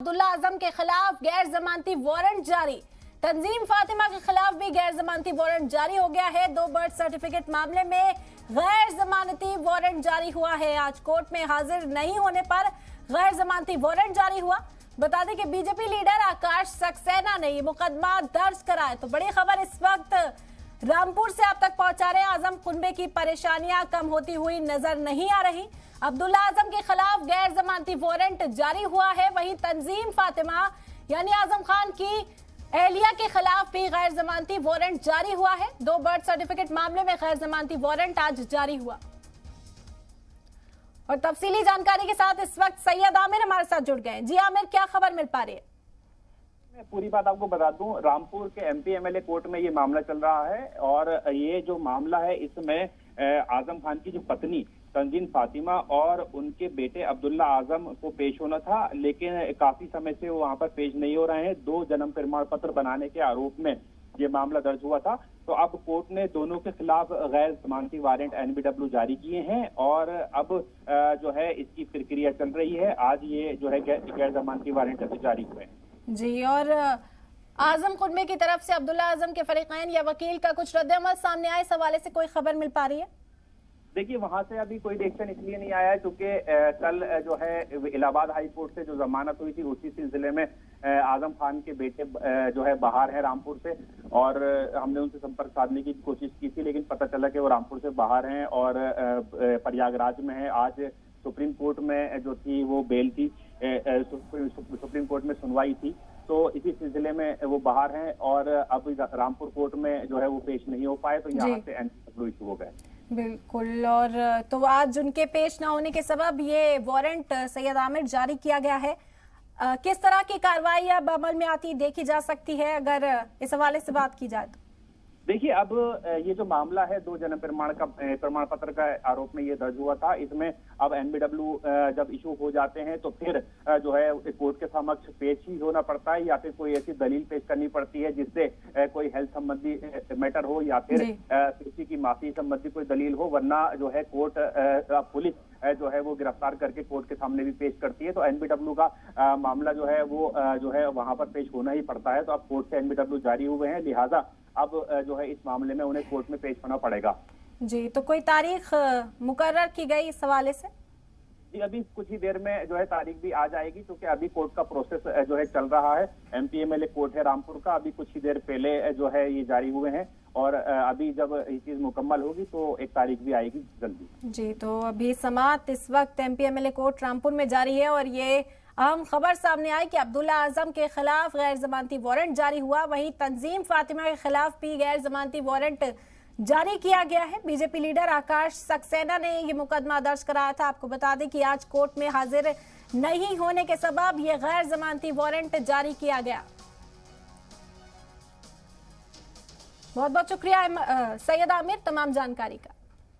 अब्दुल्ला आजम के खिलाफ गैर जमानती वारंट जारी। तंजीम फातिमा के खिलाफ भी गैर जमानती वारंट जारी हो गया है। 2 बर्थ सर्टिफिकेट मामले में गैर जमानती वारंट जारी हुआ है। आज कोर्ट में हाजिर नहीं होने पर गैर जमानती वारंट जारी हुआ। बता दें कि बीजेपी लीडर आकाश सक्सेना ने ये मुकदमा दर्ज कराया। तो बड़ी खबर इस वक्त रामपुर से आप तक पहुंचा रहे हैं। आजम कुनबे की परेशानियां कम होती हुई नजर नहीं आ रही। अब्दुल्ला आजम के खिलाफ गैर जमानती वारंट जारी हुआ है। वहीं तंजीम फातिमा यानी आजम खान की एहलिया के खिलाफ भी गैर जमानती वारंट जारी हुआ है। 2 बर्थ सर्टिफिकेट मामले में गैर जमानती वारंट आज जारी हुआ। और तफसीली जानकारी के साथ इस वक्त सैयद आमिर हमारे साथ जुड़ गए। जी आमिर, क्या खबर मिल पा रही है? मैं पूरी बात आपको बता दूं, रामपुर के एमपी एमएलए कोर्ट में ये मामला चल रहा है और ये जो मामला है इसमें आजम खान की जो पत्नी तंजीम फातिमा और उनके बेटे अब्दुल्ला आजम को पेश होना था, लेकिन काफी समय से वो वहां पर पेश नहीं हो रहे हैं। 2 जन्म प्रमाण पत्र बनाने के आरोप में ये मामला दर्ज हुआ था। तो अब कोर्ट ने दोनों के खिलाफ गैर जमानती वारंट एनबीडब्ल्यू जारी किए हैं और अब जो है इसकी प्रक्रिया चल रही है। आज ये जो है गैर जमानती वारंट जारी हुए हैं जी। और आजम कुनबे की तरफ से अब्दुल्ला आजम के फरीकैन या वकील का कुछ रद्द-ए-अमल सामने आए, इस हवाले से कोई खबर मिल पा रही है? देखिए, वहां से अभी कोई रिएक्शन इसलिए नहीं आया है क्योंकि कल जो है इलाहाबाद हाई कोर्ट से जो जमानत हुई थी उसी सिलसिले में आजम खान के बेटे जो है बाहर है रामपुर से, और हमने उनसे संपर्क साधने की कोशिश की थी, लेकिन पता चला कि वो रामपुर से बाहर हैं और प्रयागराज में है। आज सुप्रीम कोर्ट में जो थी वो बेल थी, सुप्रीम कोर्ट में सुनवाई थी, तो इसी सिलसिले में वो बाहर हैं और अब रामपुर कोर्ट में जो है वो पेश नहीं हो पाए, तो यहाँ से एनबीडब्ल्यू इशू हो गए। बिल्कुल। और तो आज उनके पेश न होने के सबब ये वारंट सैयद आमिर जारी किया गया है। किस तरह की कार्रवाई अब अमल में आती देखी जा सकती है, अगर इस हवाले से बात की जाए तो? देखिए, अब ये जो मामला है 2 जन्म प्रमाण पत्र का आरोप में ये दर्ज हुआ था। इसमें अब एनबीडब्ल्यू जब इशू हो जाते हैं तो फिर जो है कोर्ट के समक्ष पेश ही होना पड़ता है या फिर कोई ऐसी दलील पेश करनी पड़ती है जिससे कोई हेल्थ संबंधी मैटर हो या फिर किसी की माफी संबंधी कोई दलील हो, वरना जो है कोर्ट पुलिस जो है वो गिरफ्तार करके कोर्ट के सामने भी पेश करती है। तो एनबीडब्ल्यू का मामला जो है वो जो है वहां पर पेश होना ही पड़ता है। तो अब कोर्ट से एनबीडब्ल्यू जारी हुए हैं, लिहाजा अब जो है इस मामले में उन्हें कोर्ट में पेश होना पड़ेगा। जी, तो कोई तारीख मुकर्रर की गई इस हवाले से? जी, अभी कुछ ही देर में जो है तारीख भी आ जाएगी, क्योंकि अभी कोर्ट का प्रोसेस जो है चल रहा है। एमपी एमएलए कोर्ट है रामपुर का, अभी कुछ ही देर पहले जो है ये जारी हुए हैं और अभी जब ये चीज मुकम्मल होगी तो एक तारीख भी आएगी जल्दी। जी, तो अभी समाअत इस वक्त एमपी एमएलए कोर्ट रामपुर में जारी है और ये अहम खबर सामने आई कि अब्दुल्ला आजम के खिलाफ गैर जमानती वारंट जारी हुआ। वहीं तंजीम फातिमा के खिलाफ भी गैर जमानती वारंट जारी किया गया है। बीजेपी लीडर आकाश सक्सेना ने ये मुकदमा दर्ज कराया था। आपको बता दें कि आज कोर्ट में हाजिर नहीं होने के सबब ये गैर जमानती वारंट जारी किया गया। बहुत बहुत शुक्रिया सैयद आमिर तमाम जानकारी का।